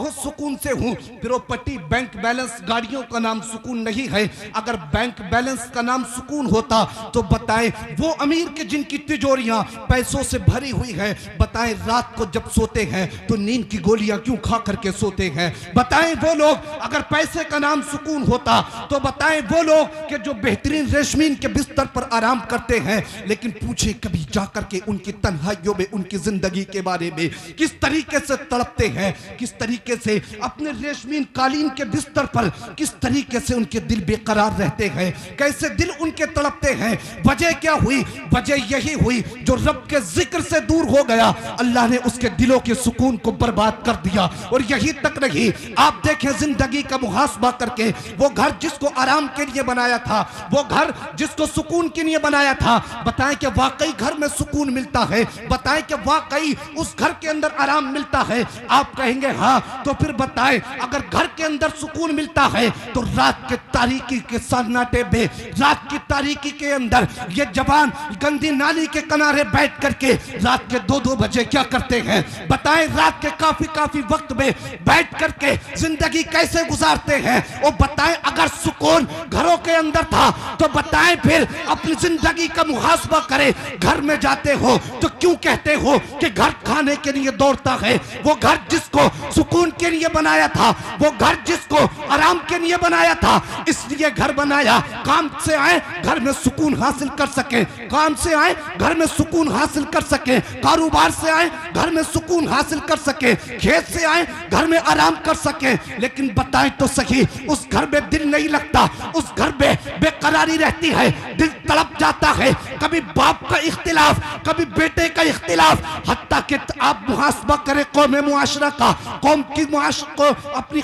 बहुत सुकून से हूँ। प्रॉपर्टी, बैंक बैलेंस, गाड़ियों का नाम सुकून नहीं है। अगर बैंक बैलेंस का नाम सुकून होता तो बताएं वो अमीर के जिनकी तिजोरियां पैसों से भरी हुई है, बताएं रात को जब सोते हैं तो नींद की गोलियां क्यों खा करके सोते हैं। बताएं वो लोग अगर पैसे का नाम सुकून होता तो बताएं वो लोग कि जो बेहतरीन रेशमीन के बिस्तर पर आराम करते हैं, लेकिन पूछे कभी जाकर के उनकी तन्हाइयों में उनकी जिंदगी के बारे में किस तरीके से तड़पते हैं, किस तरीके से अपने रेशमीन कालीन के बिस्तर पर किस तरीके से उनके दिल बेकरार रहते हैं, कैसे दिल उनके तड़पते हैं। वजह क्या हुई? वजह यही हुई जो रब के जिक्र से दूर हो गया, अल्लाह ने उसके दिलों के सुकून को बर्बाद कर दिया। और यही तक नहीं, आप देखें जिंदगी का मुहासबा करके, वो घर जिसको आराम के लिए बनाया था, वो घर जिसको सुकून के लिए बनाया था, बताएं कि वाकई घर में सुकून मिलता है? बताएं कि वाकई उस घर के अंदर आराम मिलता है? आप कहेंगे हाँ, तो फिर बताएं अगर घर के अंदर सुकून मिलता है तो रात के तारीकी के सन्नाटे में, रात की तारीकी के अंदर ये जवान गंदी नाली के किनारे बैठ करके रात के 2-2 बजे क्या करते हैं? बताएं रात के काफी वक्त में बैठ करके जिंदगी कैसे गुजारते हैं? और बताएं अगर सुकून घरों के अंदर था तो बताएं फिर अपनी जिंदगी का मुहासबा करें। घर में जाते हो तो क्यों कहते हो कि घर खाने के लिए दौड़ता है? वो घर जिसको सुकून के लिए बनाया था, वो घर जिसको आराम के लिए बनाया था, इसलिए घर बनाया काम से आए घर में सुकून हासिल कर सके, काम से आए घर में सुकून हासिल कर सके, कारोबार से आए घर में सुकून हासिल कर सके, खेत से आए घर में आराम कर सके। लेकिन बताएं तो सही, उस घर में दिल नहीं लगता, उस घर में बेकरारी रहती है, दिल तड़प जाता है। कभी बाप का इख्तिलाफ, कभी बेटे का इख्तिलाफ, हत्ता कि आप मुहासबा करें कौम मुआशरा का, कौम की को अपनी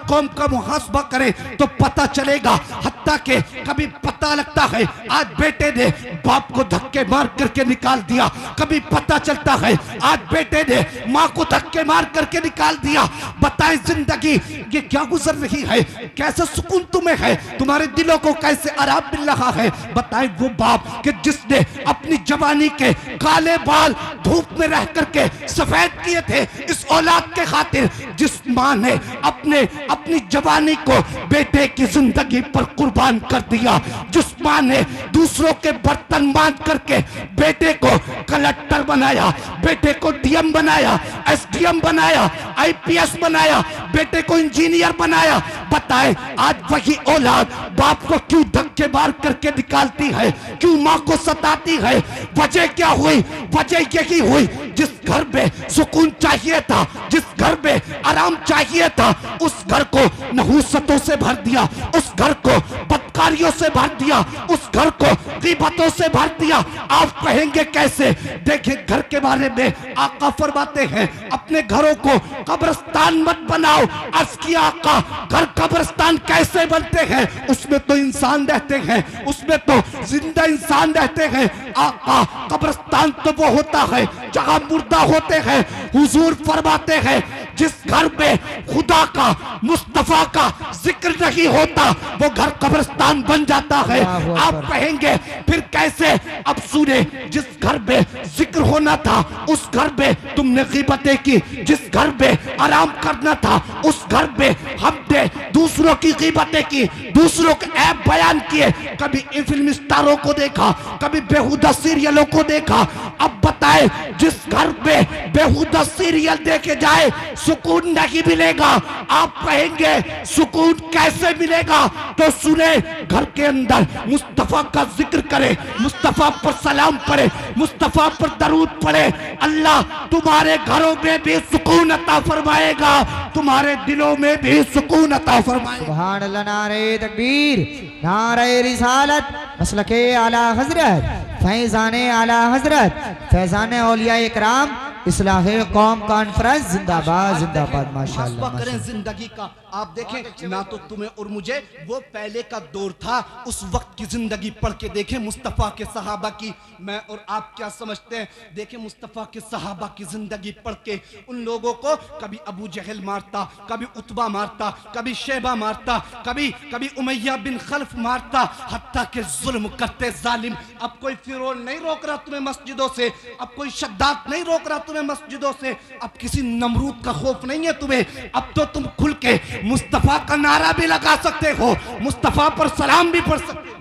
कौम का मुहासबा करें तो पता चलेगा। हत्ता कि कभी पता लगता है आज बेटे ने बाप को धक्के मार करके निकाल दिया, कभी पता चलता है आज बेटे ने माँ को धक्के मार करके निकाल दिया। बताएं जिंदगी ये क्या गुजर रही है, कैसे सुकून तुम्हें है, तुम्हारे दिलों को कैसे आराम मिल रहा है। बताएं वो बाप कि जिसने अपनी जवानी के काले बाल धूप में रह करके सफेद किए थे इस औलाद के खातिर, जिस माँ ने अपनी जवानी को बेटे की जिंदगी पर कुर्बान कर दिया, जिस माँ ने दूसरों के बर्तन बांध करके बेटे को कलेक्टर बनाया, बेटे को डीएम बनाया, एसडीएम बनाया, आईपीएस बनाया, बेटे को इंजीनियर बनाया। बताएं आज वही औलाद बाप को क्यों धक्के मार करके निकालती है, क्यों माँ को सताती है? वजह क्या हुई? वजह यही हुई जिस घर में सुकून चाहिए था, जिस घर में आराम चाहिए था, उस घर को नहुसतों से भर दिया, उस घर को बदकारियों से भर दिया, उस घर को गीबतों से भर दिया। आप कहेंगे कैसे? देखिए घर के बारे में आका फरमाते हैं अपने घरों को कब्रिस्तान मत बनाओ। अर्ज किया आका घर कब्रिस्तान कैसे बनते हैं? उसमें तो इंसान रहते हैं, उसमें तो जिंदा इंसान रहते हैं। आका कब्रिस्तान तो वो होता है जहां मुर्दा होते हैं। हुजूर फरमाते हैं जिस घर में खुदा का, मुस्तफा का जिक्र नहीं होता वो घर कब्रिस्तान बन जाता है। आप कहेंगे फिर कैसे? अब सुने, जिस घर में जिक्र होना था उस घर में तुमने गीबतें की, जिस घर में आराम करना था उस घर में हमने दूसरों की गीबतें की, दूसरों के ऐब बयान किए। कभी फिल्म स्टारों को देखा, कभी बेहुदा सीरियलों को देखा। अब बताए जिस घर में बेहुदा सीरियल देखे जाए सुकून नहीं मिलेगा। आप कहेंगे सुकून कैसे मिलेगा? तो सुने, घर के अंदर मुस्तफा का जिक्र करे, मुस्तफा पर सलाम पढ़े, मुस्तफा पर दरूद पढ़े, अल्लाह तुम्हारे घरों में भी सुकून अता फरमाएगा, तुम्हारे दिलों में भी सुकून अता फरमाएगा। सुभान अल्लाह, नारे तकबीर, नारे रिसालत, मसलके आला हजरत, फैजाने आला हजरत, फैजाने औलिया इकराम, इस्लाहे कौम कॉन्फ्रेंस जिंदाबाद जिंदाबाद। माशाअल्लाह करें जिंदगी का। आप देखें ना तो तुम्हें और मुझे वो पहले का दौर था, उस वक्त की जिंदगी पढ़ के देखें मुस्तफ़ा के सहाबा की। मैं और आप क्या समझते हैं? देखें मुस्तफ़ा के सहाबा की जिंदगी पढ़ के उन लोगों को कभी अबू जहल मारता, कभी उतबा मारता, कभी शेबा मारता, कभी उमैया बिन खल्फ मारता, हत्ता के जुल्म करते जालिम। अब कोई फिरौन नहीं रोक रहा तुम्हें मस्जिदों से, अब कोई शद्दाद नहीं रोक रहा तुम्हें तुम्हें मस्जिदों से, अब किसी नमरूद का खौफ नहीं है तुम्हें। अब तो तुम खुल के मुस्तफा का नारा भी लगा सकते हो, मुस्तफा पर सलाम भी पढ़ सकते हो,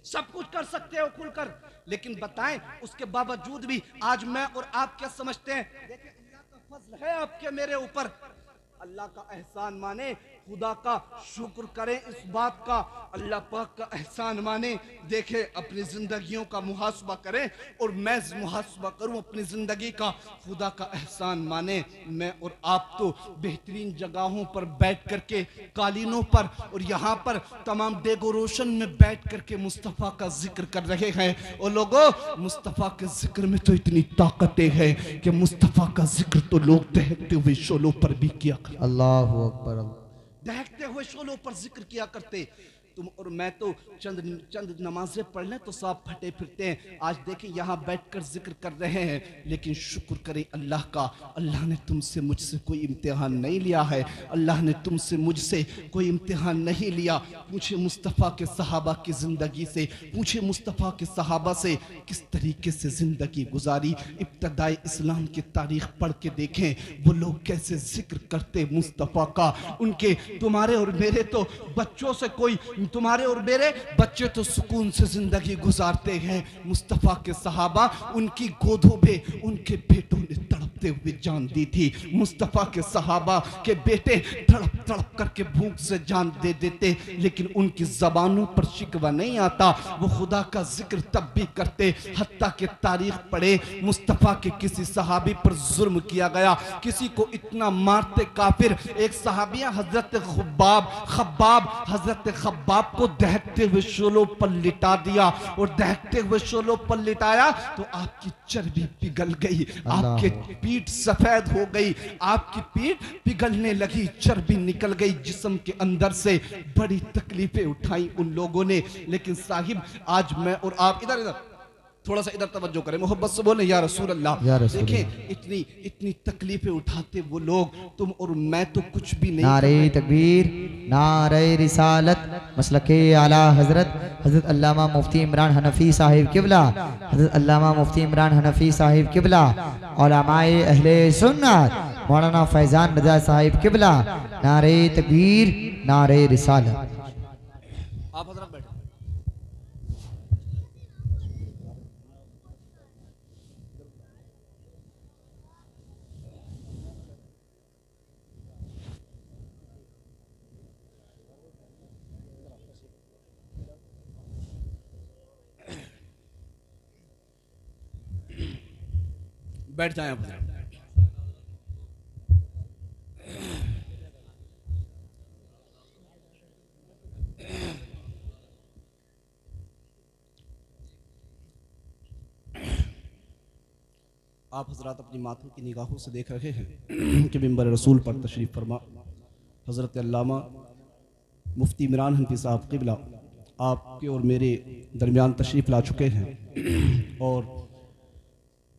सब कुछ कर सकते हो खुलकर। लेकिन बताएं, उसके बावजूद भी आज मैं और आप क्या समझते हैं? देखिए, अल्लाह का फजल है आपके मेरे ऊपर, अल्लाह का एहसान माने, खुदा का शुक्र करें इस बात का, अल्लाह पाक का एहसान माने। देखें, अपनी जिंदगियों का मुहासबा करें और मैं मुहासबा करूं अपनी जिंदगी का, खुदा का एहसान माने। मैं और आप तो बेहतरीन जगहों पर बैठ करके, कालीनों पर और यहाँ पर तमाम डेकोरेशन में बैठ करके मुस्तफ़ा का जिक्र कर रहे हैं। और लोगों, मुस्तफ़ा के जिक्र में तो इतनी ताकतें हैं कि मुस्तफ़ा का जिक्र तो लोग दहकते हुए शोलों पर भी किया करते, अल्लाहु अकबर, दहकते हुए शोलों पर जिक्र किया करते। तुम और मैं तो चंद नमाजें पढ़ लें तो साफ फटे फिरते हैं। आज देखें, यहाँ बैठकर जिक्र कर रहे हैं, लेकिन शुक्र करें अल्लाह का, अल्लाह ने तुमसे मुझसे कोई इम्तिहान नहीं लिया है, अल्लाह ने तुमसे मुझसे कोई इम्तिहान नहीं लिया। पूछे मुस्तफ़ा के सहाबा की ज़िंदगी से, पूछे मुस्तफ़ा के सहाबा से किस तरीके से ज़िंदगी गुजारी। इब्तदाई इस्लाम की तारीख़ पढ़ के देखें, वो लोग कैसे जिक्र करते मुस्तफ़ा का। उनके, तुम्हारे और मेरे तो बच्चों से कोई, तुम्हारे और मेरे बच्चे तो सुकून से जिंदगी गुजारते हैं। मुस्तफ़ा के सहाबा, उनकी गोदों पे उनके बेटों ने तड़पते हुए जान दी थी। मुस्तफ़ा के सहाबा के बेटे तड़प तड़प करके भूख से जान दे देते, लेकिन उनकी जबानों पर शिकवा नहीं आता। वो खुदा का जिक्र तब भी करते, हत्ता के तारीख पढ़े, मुस्तफ़ा के किसी सहाबी पर जुर्म किया गया, किसी को इतना मारते काफिर। एक सहाबिया हजरत खब्बाब हजरत खब्बाब को दहकते हुए शोलों पर लिटा दिया, और दहकते हुए शोलों पर लिटाया तो आपकी चर्बी पिघल गई, आपके पीठ सफेद हो गई, आपकी पीठ पिघलने लगी, चर्बी निकल गई जिस्म के अंदर से। बड़ी तकलीफें उठाई उन लोगों ने। लेकिन साहिब, आज मैं और आप, इधर थोड़ा सा इधर तवज्जो करें, मोहब्बत से बोले या रसूल अल्लाह। देखें, इतनी तकलीफें उठाते वो लोग, तुम और मैं तो कुछ भी नहीं। नारे तकबीर, नारे रिसालत, मसलके आला हजरत अल्लामा मुफ्ती इमरान हनफी साहिब किबला, हजरत अल्लामा मुफ्ती इमरान हनफी साहिब किबला, उलमाए अहले सुन्नत मौलाना फैजान रजा साहिब किबला। नारे तकबीर, नारे रिसालत। आप हजरत बैठो। बैठ जाएं आप। आप हजरात अपनी माथों की निगाहों से देख रहे हैं कि मिंबर रसूल पर तशरीफ़ फरमा हज़रत अल्लामा मुफ्ती इमरान हनफी साहब क़िबला आपके और मेरे दरमियान तशरीफ़ ला चुके हैं। और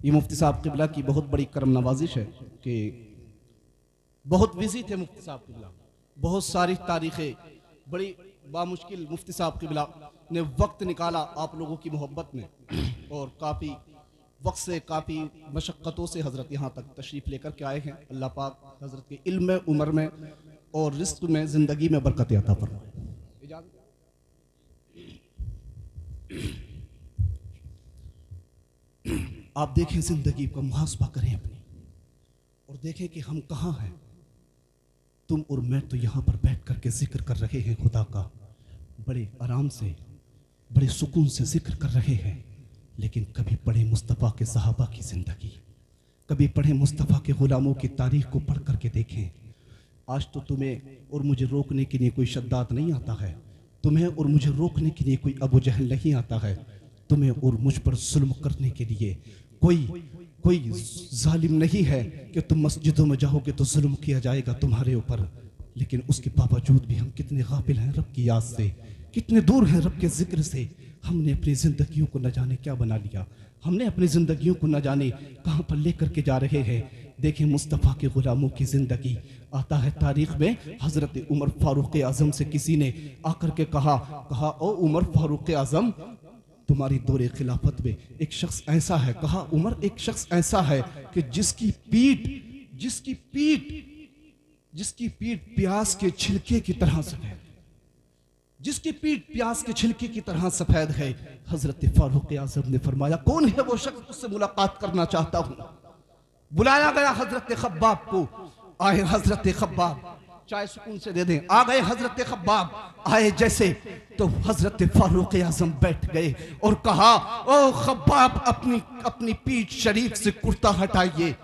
ये मुफ्ती साहब क़िबला की बहुत बड़ी करम नवाजिश है कि बहुत बिजी थे मुफ्ती साहब क़िबला, बहुत सारी तारीख़ें, बड़ी बामुश्किल मुफ्ती साहब क़िबला ने वक्त निकाला आप लोगों की मोहब्बत में, और काफ़ी वक्त से, काफ़ी मशक्क़तों से हज़रत यहाँ तक तशरीफ़ लेकर के आए हैं। अल्लाह पाक हज़रत के इल्म में, उम्र में और रिज़्क़ में, ज़िंदगी में बरकत अता फरमाए। आप देखें, ज़िंदगी का मुहासबा करें अपनी, और देखें कि हम कहाँ हैं। तुम और मैं तो यहाँ पर बैठ कर के जिक्र कर रहे हैं खुदा का, बड़े आराम से, बड़े सुकून से जिक्र कर रहे हैं। लेकिन कभी पढ़े मुस्तफ़ा के सहाबा की ज़िंदगी, कभी पढ़े मुस्तफ़ा के ग़ुलामों की तारीख़ को पढ़ कर के देखें। आज तो तुम्हें और मुझे रोकने के लिए कोई शद्दाद नहीं आता है, तुम्हें और मुझे रोकने के लिए कोई अबू जहल नहीं आता है, तुम्हें और मुझ पर जुल्म करने के लिए कोई जालिम नहीं है कि तुम मस्जिदों में जाओगे तो जुल्म किया जाएगा तुम्हारे ऊपर। लेकिन उसके बावजूद भी हम कितने गाफिल हैं रब की याद से, कितने दूर हैं रब के जिक्र से। हमने अपनी ज़िंदगियों को न जाने क्या बना लिया, हमने अपनी ज़िंदगियों को न जाने कहाँ पर लेकर के जा रहे हैं। देखें, मुस्तफ़ा के ग़ुलामों की ज़िंदगी, आता है तारीख़ में हज़रत उमर फ़ारूक़ आज़म से किसी ने आकर के कहा ओ उमर फ़ारूक़ आज़म, तुम्हारी दौरे खिलाफत में एक शख्स ऐसा है, कहा उमर एक शख्स ऐसा है कि जिसकी पीठ प्याज के छिलके की तरह सफेद, जिसकी पीठ प्याज के छिलके की तरह सफेद है। हजरत फारूक आज़म ने फरमाया, कौन है वो शख्स, उससे मुलाकात करना चाहता हूं। बुलाया गया हजरत खब्बाब को। आए हजरत खब्बाब, चाय सुकून से दे दें। आ गए हजरत खब्बाब, आए जैसे तो हजरत फारूक आज़म बैठ गए और कहा, ओ खब्बाब अपनी पीठ शरीफ से कुर्ता हटाइए।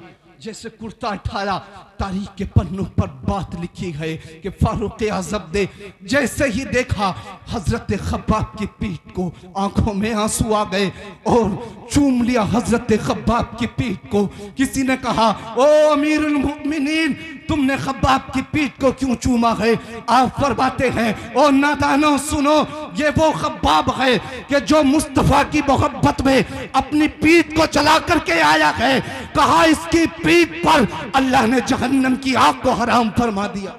जैसे कुर्ता हटाया, तारीख के पन्नों पर बात लिखी है कि फारूक आज़म ने जैसे ही देखा हजरत खब्बाब की पीठ को, आंखों में आंसू आ गए और चूम लिया हजरत खब्बाब की पीठ को। किसी ने कहा, ओ अमीरुल मुमिनीन, तुमने खब्बाब की पीठ को क्यों चूमा है? आप फरमाते हैं, ओ नादानो सुनो, ये वो खब्बाब है कि जो मुस्तफा की मोहब्बत में अपनी पीठ को जला करके आया है। कहा इसकी पीठ पर अल्लाह ने जहन्नम की आग को हराम फरमा दिया।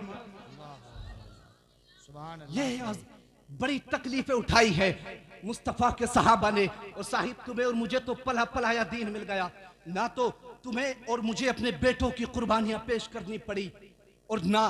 ये बड़ी तकलीफें उठाई है मुस्तफा के सहाबा ने। और साहिब, तुम्हें और मुझे तो पला पलाया दीन मिल गया, ना तो तुम्हें और मुझे अपने बेटों की कुर्बानियां पेश करनी पड़ी और ना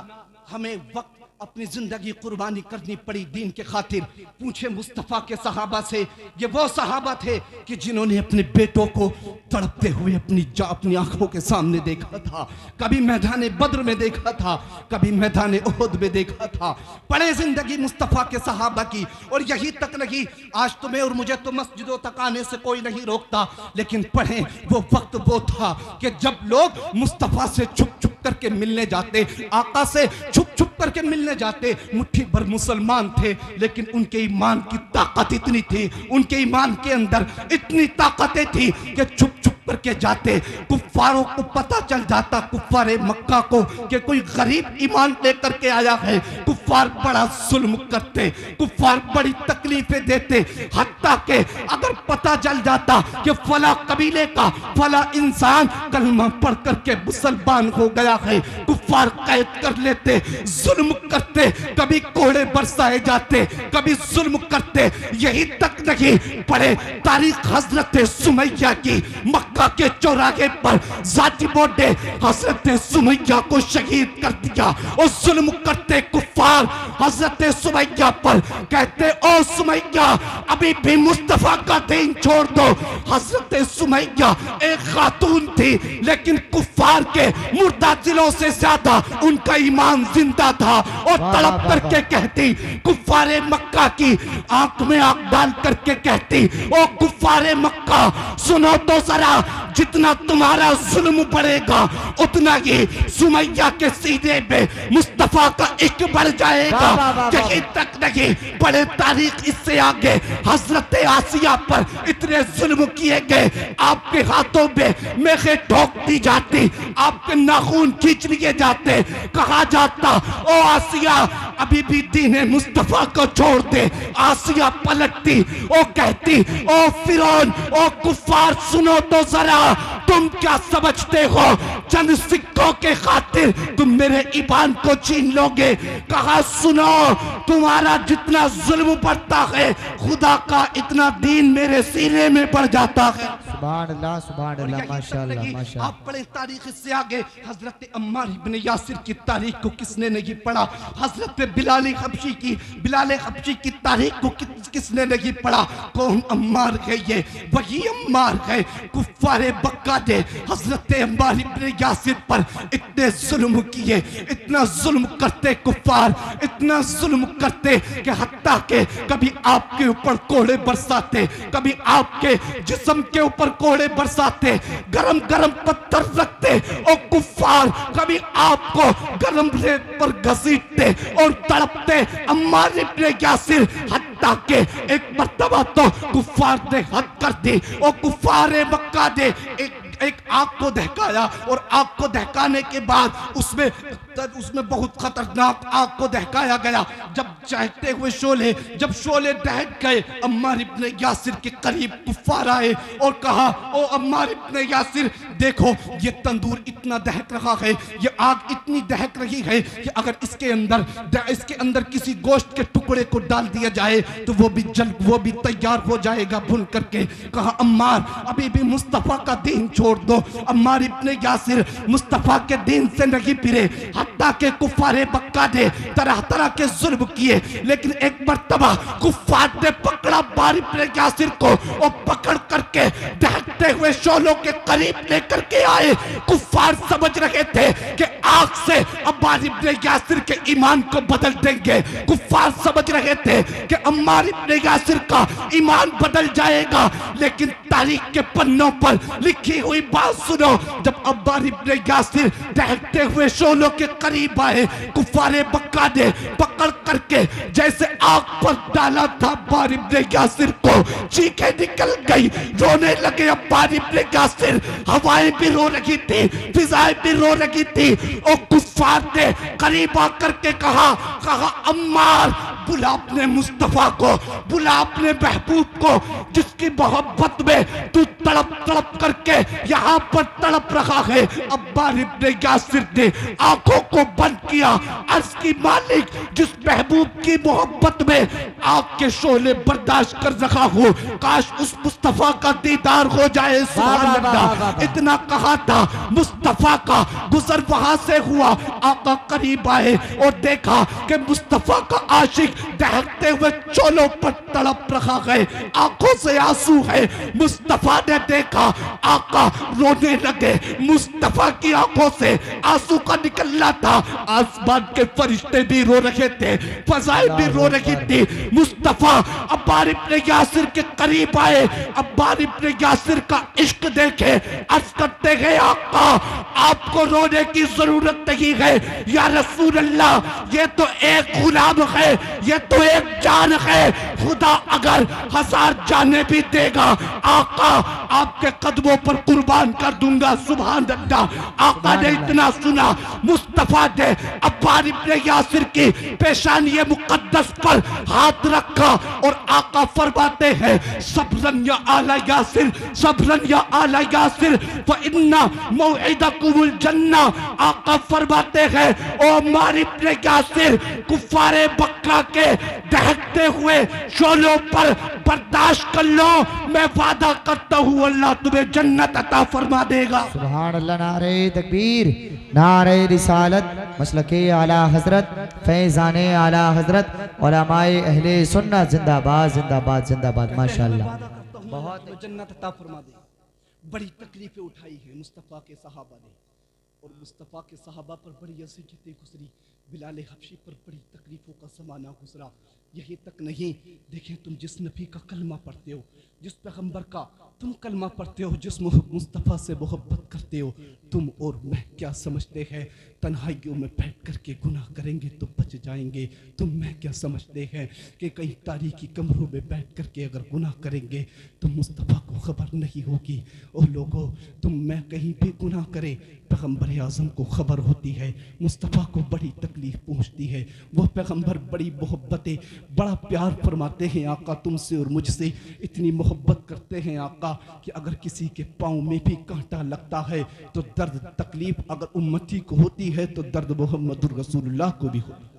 हमें वक्त अपनी जिंदगी कुर्बानी करनी पड़ी दीन के खातिर। पूछे मुस्तफा के सहाबा से, ये वो सहाबा थे कि जिन्होंने अपने बेटों को तड़पते हुए अपनी आंखों के सामने देखा था। कभी मैदान बद्र में देखा था, कभी मैदान उहद में देखा था। पढ़े जिंदगी मुस्तफा के सहाबा की। और यही तक नहीं, आज तुम्हें और मुझे तो मस्जिदों तक आने से कोई नहीं रोकता, लेकिन पढ़े वो वक्त वो था कि जब लोग मुस्तफा से छुप छुप करके मिलने जाते, आका से छुप छुप करके मिलने जाते। मुट्ठी भर मुसलमान थे, लेकिन उनके ईमान की ताकत इतनी थी, उनके ईमान के अंदर इतनी ताकतें थी कि छुप छुप करके जाते। कुफ्फारों को पता चल जाता, कुफ्फारे मक्का को, कि कोई गरीब ईमान लेकर के आया है। कुफ्फार बड़ा जुल्म करते, कुफ्फार बड़ी तकलीफें देते। हत्ता के अगर पता चल जाता कि फला कबीले का फला इंसान कलमा पढ़ करके मुसलमान हो गया है, कुफ्फार कैद कर लेते, जुल्म करते। कभी कोड़े बरसाए जाते, कभी जुल्म करते। यही तक नहीं, पढ़े तारीख हजरत सुमैया की। मक्का के चौराहे पर जाती बोडे हजरत सुमैया को शहीद कर दिया। और जुल्म करते कुफ्फार हजरत सुमैया पर, कहते ओ सुमैया अभी भी मुस्तफा का दीन छोड़ दो। हजरत सुमैया एक खातून थी, लेकिन कुफ्फार के मुर्दा दिलों से ज्यादा उनका ईमान जिंदा था। और तड़प करके कहती, कुफ्फारे मक्का की आंख में आंख डाल करके कहती, ओ कुफ्फारे मक्का सुनो तो जरा, जितना तुम्हारा जुल्म बढ़ेगा उतना ही सुमैया के सीने पे मुस्तफा का इश्क बढ़ जाएगा। यही तक नहीं, बड़े तारीख इससे आगे हजरत आसिया पर इतने जुल्म किए गए, आपके हाथों में मेखे ठोक दी जाती, आपके नाखून खींच लिए जाते। कहा जाता, ओ आसिया अभी भी दीन मुस्तफा को छोड़ दे। आसिया पलटती, ओ कहती, ओ फिरौन, ओ कुफ्फार सुनो तो जरा, तुम क्या समझते हो चंद सिक्कों के खातिर तुम मेरे ईमान को छीन लोगे? कहा सुनो, तुम्हारा जितना जुल्म बढ़ता है, खुदा का इतना दीन मेरे सीने में बढ़ जाता है। सुभान अल्लाह, माशाअल्लाह, माशाअल्लाह। आप पढ़े तारीख से आगे हजरत अम्मार इब्न यासिर की तारीख को किसने नहीं पढ़ा? हजरत बिलाल हबशी की तारीख को किसने नहीं पढ़ा? कौन अम्मार है? ये वही अम्मार है। कुफ्फारे मक्का ने हजरत अम्मार इब्न यासिर पर इतने जुल्म किए, इतना जुल्म करते कुफ्फार, इतना जुल्म करते कि हत्ता के कभी आपके ऊपर कोड़े बरसाते, कभी आपके जिस्म के ऊपर कोड़े बरसाते, गरम गरम पत्थर रखते। और कुफ्फार कभी आपको गरम रेत पर घसीटते और तड़पते। अम्मार इब्न यासिर हत्ता के एक मर्तबा तो कुफ्फार ने हद कर दी और कुफ्फारे मक्का ने एक एक आग को दहकाया और आग को दहकाने के बाद उसमें बहुत खतरनाक आग को दहकाया गया। जब चहकते हुए शोले, जब शोले दहक गए, अम्मार इब्ने यासिर के करीब कुफ्फार आए और कहा, ओ अम्मार इब्ने यासिर, देखो ये तंदूर इतना दहक रहा है, ये आग इतनी दहक रही है कि अगर इसके अंदर किसी गोश्त के टुकड़े को डाल दिया जाए तो वो भी तैयार हो जाएगा भुन करके। कहा, अम्मार अभी भी मुस्तफा का दीन छोड़ दो। अम्मार इब्ने यासिर मुस्तफा के दीन से नहीं फिरे, हत्ता के कुफ्फारे मक्का ने तरह तरह के जुल्म किए, लेकिन एक मर्तबा कुफ्फार ने पकड़ा अम्मार इब्ने यासिर को और पकड़ करके दहकते हुए शोलों के करीब लेकर के आए। कुफ्फार समझ रहे थे कि आग से अम्मार इब्ने यासिर के ईमान को बदल देंगे। कुफ्फार समझ रहे थे कि अम्मार इब्ने यासिर का ईमान बदल जाएगा, लेकिन तारीख के पन्नों पर लिखी हुई बात सुनो। जब अम्मार इब्ने यासिर दहकते हुए शोलों के करीब आए, कुफ्फारे मक्का ने पकड़ करके जैसे आग पर डाला था अम्मार इब्ने यासिर को, चीखें निकल गई, रोने लगे अम्मार इब्ने यासिर। हवाएं भी रो रही थी, फिजाएं भी रो रही थी। और कुफ्फार ने करीब आकर के कहा, अम्मार बुला अपने मुस्तफा को, बुला अपने महबूब को, जिसकी मोहब्बत में तू तड़प तड़प करके यहाँ पर तड़प रहा है। अम्मार इब्ने यासिर ने आंखों को बंद किया, अर्ज की, मालिक जिस महबूब की मोहब्बत में आग के शोले बर्दाश्त कर रहा हूँ, काश उस मुस्तफा का दीदार हो जाए। सुभान अल्लाह। इतना कहा था, मुस्तफा का गुजर वहां से हुआ। आका करीब आए और देखा कि मुस्तफा का आशिक दहकते हुए चोलों पर तड़प रहा है, आंखों से आंसू है। मुस्तफा ने देखा, आका रोने लगे। मुस्तफा की आंखों से आंसू का निकलना था। आसमान के फरिश्ते भी रो रहे थे, फजाएं भी रो रही थी। मुस्तफा अम्मार इब्ने यासिर के करीब आए, अम्मार इब्ने यासिर का इश्क देखे, अर्ज करते गए, आका आपको रोने की जरूरत नहीं है या रसूल अल्लाह, ये तो एक गुलाम है, ये तो एक जान है। खुदा अगर 1000 जाने भी देगा, आका आपके कदमों पर कुर्बान कर दूंगा। सुभान अल्लाह। आका ने इतना सुना, मुस्तफा ने अम्मार इब्ने यासिर की पेशानी मुकद्दस पर हाथ रखा और आका फरमाते हैं, सब्रन या आला यासिर, सब्रन या आला यासिर, व इन्ना मौइदकुमुल जन्ना। आका फरमाते हैं, ओ अम्मार इब्ने यासिर, कुफ्फारे मक्का के दहकते हुए शोलों पर बर्दाश्त कर लो, मैं वादा करता हूँ अल्लाह तुम्हें जन्नत अता फरमा देगा। सुभान अल्लाह। नारे तकबीर, नारे रिसालत, मसलके आला हजरत, फैजाने आला हजरत, उलमाए अहले सुन्नत जिंदाबाद जिंदाबाद जिंदाबाद। माशाअल्लाह। बहुत जन्नत अता फरमा दे। बड़ी तकलीफें उठाई है मुस्तफ़ा के सहाबा ने, और मुस्तफ़ा के सहाबा पर बड़ी अज़ियतें गुजरी। बिलाल हबशी पर बड़ी तकलीफ़ों का ज़माना गुजरा। यही तक नहीं, देखें, तुम जिस नबी का कलमा पढ़ते हो, जिस पैगंबर का तुम कलमा पढ़ते हो, जिस मुस्तफ़ा से मोहब्बत करते हो, तुम और मैं क्या समझते हैं तन्हाइयों में बैठ करके गुनाह करेंगे तो बच जाएंगे। तुम मैं क्या समझते हैं कि कहीं तारीकी कमरों में बैठ करके अगर गुनाह करेंगे तो मुस्तफ़ा को खबर नहीं होगी। ओ लोगों, तुम मैं कहीं भी गुनाह करें, पैगंबर आज़म को खबर होती है, मुस्तफ़ा को बड़ी तकलीफ़ पहुँचती है। वो पैगंबर बड़ी मोहब्बतें, बड़ा प्यार फरमाते हैं आका तुमसे और मुझसे, इतनी मोहब्बत करते हैं आका कि अगर किसी के पाँव में भी कांटा लगता है तो दर्द तकलीफ अगर उम्मती को होती है तो दर्द मोहम्मदुर रसूलुल्लाह को भी होता है,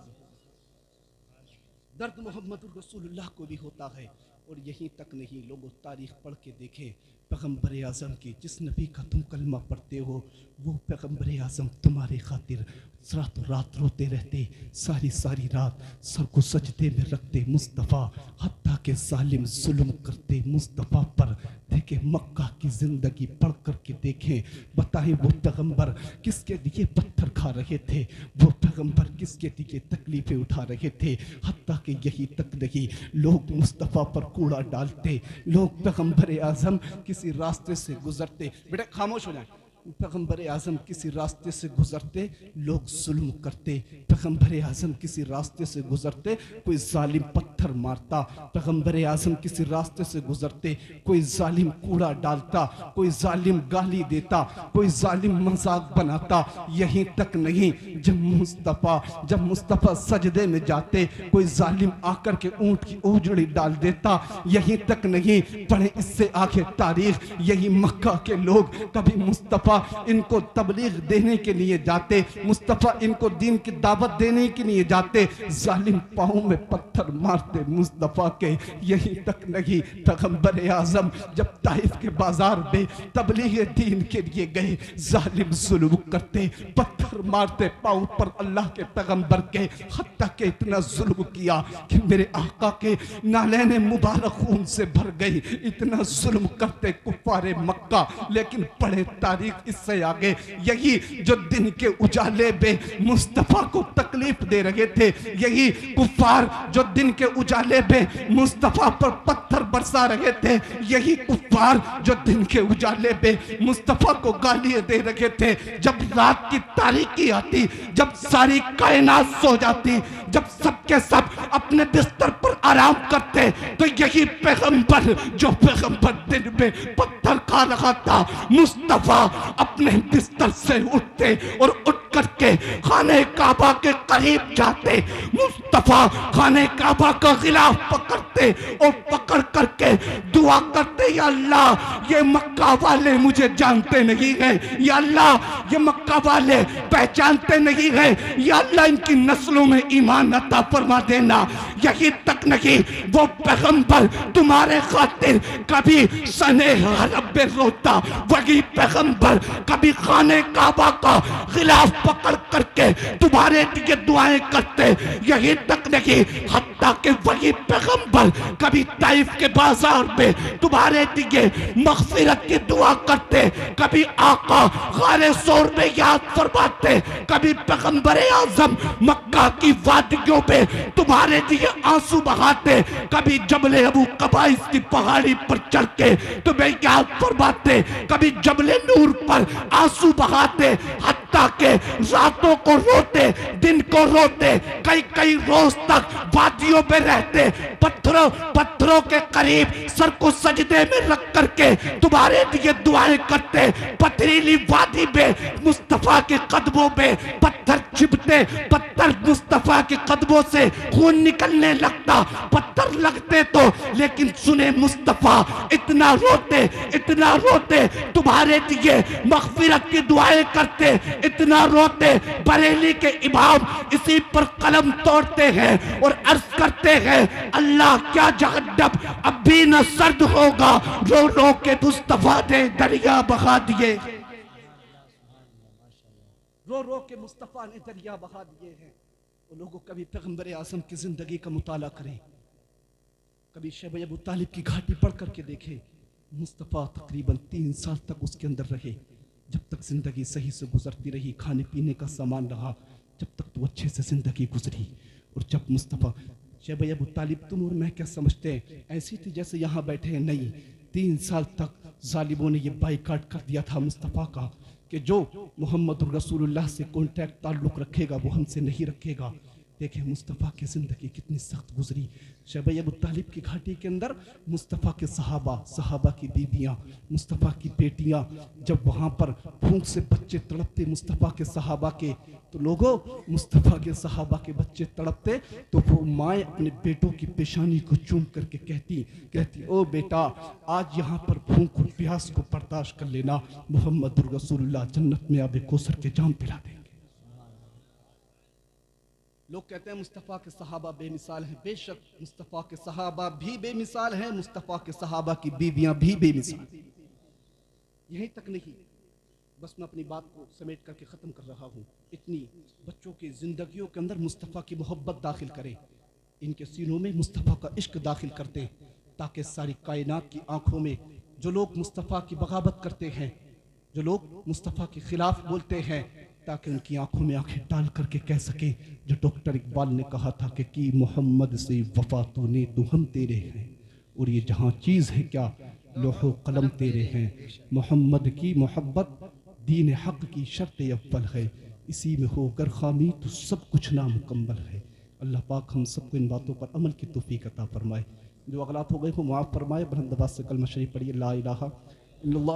दर्द मोहम्मदुर रसूलुल्लाह को भी होता है। और यहीं तक नहीं, लोगों तारीख पढ़ के देखें, पैगंबर आज़म की जिस नबी का तुम कलमा पढ़ते हो, वो पैगंबर आज़म तुम्हारे खातिर रातों रात रोते रहते, सारी सारी रात सर को सजदे में रखते मुस्तफ़ा, हत्ता के जालिम जुल्म करते मुस्तफ़ा पर। देखें, मक्का की ज़िंदगी पढ़ करके देखें, बताएं वो पैगंबर किसके लिए पत्थर खा रहे थे, वो पैगंबर किसके लिए तकलीफ़ें उठा रहे थे। हत्ता के यही तक नहीं, लोग मुस्तफ़ा पर कूड़ा डालते, लोग पैगंबर आज़म किसी रास्ते से गुजरते, बेटा खामोश हो जाए, पैगंबर आज़म किसी रास्ते से गुजरते, लोग जुल्म करते, पैगंबर आज़म किसी रास्ते से गुजरते, कोई जालिम पत्थर पत्थर मारता। पैगंबर आज़म किसी रास्ते से गुजरते, कोई जालिम कूड़ा डालता, कोई जालिम गाली देता, कोई जालिम मजाक बनाता। यहीं तक नहीं, जब मुस्तफ़ा सजदे में जाते, कोई जालिम आकर के ऊंट की ओजड़ी डाल देता। यहीं तक नहीं, पढ़े इससे आगे तारीख, यही मक्का के लोग कभी मुस्तफ़ा इनको तबलीग देने के लिए जाते, मुस्तफ़ा इनको दीन की दावत देने के लिए जाते, जालिम पाँव में पत्थर मारते मुस्तफ़ा के। यहीं तक नहीं, पैगंबर आज़म जब ताइफ के बाजार में तबलीग दीन के लिए गए, जालिम जुल्म करते, पत्थर मारते पाँव पर अल्लाह के पैगंबर के, हत्ता के इतना जुल्म किया कि मेरे आका के नालैने मुबारक खून से भर गई। इतना जुल्म करते कुफ्फारे मक्का, लेकिन पढ़े तारीख इससे आगे, यही जो दिन के उजाले में मुस्तफ़ा को तकलीफ दे रहे थे, यही कुफ्फार जो दिन के उजाले में मुस्तफ़ा पर पत्थर बरसा रहे थे, यही कुफ्फार जो दिन के उजाले में मुस्तफ़ा को गालियां दे रहे थे। जब रात की तारीकी आती, जब सारी कायनात सो जाती, जब सबके सब अपने बिस्तर पर आराम करते, तो यही पैगंबर जो पैगंबर दिन में पत्थर खा रहा था, मुस्तफ़ा अपने बिस्तर से उठते और उठ करके खाने काबा के करीब जाते। मुस्तफ़ा खाने काबा का गिलाफ पकड़ते और पकड़ करके दुआ करते, या अल्लाह ये मक्का वाले मुझे जानते नहीं है, या अल्लाह ये मक्का वाले पहचानते नहीं है, या अल्लाह इनकी नस्लों में ईमान अता फरमा देना। यही तक नहीं, वो पैगंबर तुम्हारे खातिर कभी सने हरब में रोता, वही पैगंबर कभी खाने काबा का खिलाफ पकड़ करके तुम्हारे लिए दुआएं करते। यही तक नहीं, हत्ता के वही पैगंबर कभी ताइफ के बाजार में तुम्हारे लिए मगफिरत की दुआ करते, कभी आका गारे सोर में याद फरमाते, कभी पैगंबर आज़म मक्का की वादियों में तुम्हारे लिए आंसू बहाते, कभी जबले अबू कबाइस की पहाड़ी पर चढ़ के तुम्हें याद फरमाते, कभी जबले नूर पर आंसू बहाते, हत्ता के रातों को रोते, दिन को रोते, कई कई रोज तक वादियों में रहते, पत्थरों के करीब सर को सजदे में रख करके तुम्हारे लिए दुआएं करते। पथरीली वादी में मुस्तफ़ा के कदमों में पत्थर चिपते, पत्थर मुस्तफ़ा के कदमों से खून निकलने लगता, पत्थर लगते तो, लेकिन सुने मुस्तफ़ा इतना रोते तुम्हारे लिए मगफिरत की दुआएं करते, इतना रोते बरेली के इमाम इसी पर कलम तोड़ते हैं और अर्ज करते हैं, अल्लाह क्या जहन्नम अब भी न सर्द होगा, रो रो के मुस्तफ़ा ने दरिया बहा दिए, रो रो के मुस्तफ़ा ने दरिया बहा दिए हैं। वो लोगों कभी पैगंबर आज़म की जिंदगी का मुताला करें, कभी शैब अबू तालिब की घाटी पढ़ करके देखें। मुस्तफ़ा तकरीबन 3 साल तक उसके अंदर रहे, जब तक जिंदगी सही से गुजरती रही, खाने पीने का सामान रहा, जब तक तो अच्छे से जिंदगी गुजरी। और जब मुस्तफ़ा शैब अबू तालिब तुम और मैं क्या समझते हैं, ऐसी थी जैसे यहाँ बैठे हैं, नहीं, 3 साल तक जालिमों ने यह बाइकाट कर दिया था मुस्तफ़ा का कि जो मोहम्मद रसूलुल्लाह से कॉन्टैक्ट ताल्लुक़ रखेगा वो हमसे नहीं रखेगा। देखें मुस्तफ़ा की ज़िंदगी कितनी सख्त गुजरी। शैब अबू तालिब की घाटी के अंदर मुस्तफ़ा के सहाबा की बीबियाँ, मुस्तफ़ा की बेटियाँ, जब वहाँ पर भूख से बच्चे तड़पते मुस्तफ़ा के सहाबा के, तो लोगों मुस्तफ़ा के सहाबा के बच्चे तड़पते तो वो माएँ अपने बेटों की पेशानी को चूम करके कहती ओ बेटा, आज यहाँ पर भूख और प्यास को बर्दाश्त कर लेना, मोहम्मद रसूलुल्लाह जन्नत में आबे कौसर के जाम पिला देंगे। लोग कहते हैं मुस्तफ़ा के सहाबा बेमिसाल हैं, बेशक मुस्तफ़ा के सहाबा भी बेमिसाल हैं, मुस्तफ़ा के सहाबा की बीवियां भी बेमिसाल। यहीं तक नहीं, बस मैं अपनी बात को समेट करके ख़त्म कर रहा हूँ। इतनी बच्चों की ज़िंदगियों के अंदर मुस्तफ़ा की मोहब्बत दाखिल करें, इनके सीनों में मुस्तफ़ा का इश्क दाखिल कर दें, ताकि सारी कायनात की आँखों में जो लोग मुस्तफ़ा की बगावत करते हैं, जो लोग मुस्तफ़ा के ख़िलाफ़ बोलते हैं, ताकि उनकी आंखों में आंखें डाल करके कह सके जो डॉक्टर इकबाल ने कहा था कि मोहम्मद से वफा तूने तो हम तेरे हैं, और ये जहाँ चीज़ है क्या लोहो कलम तेरे हैं। मोहम्मद की मोहब्बत दीन हक़ की शर्त अव्वल है, इसी में होकर खामी तो सब कुछ नामुकम्मल है। अल्लाह पाक हम सबको इन बातों पर अमल की तौफीक अता फरमाए। जो अगलात हो गए वो माफ़ फरमाए। बरहमदबाद से कलमा शरीफ पढ़िए ला इलाहा इल्लल्लाह।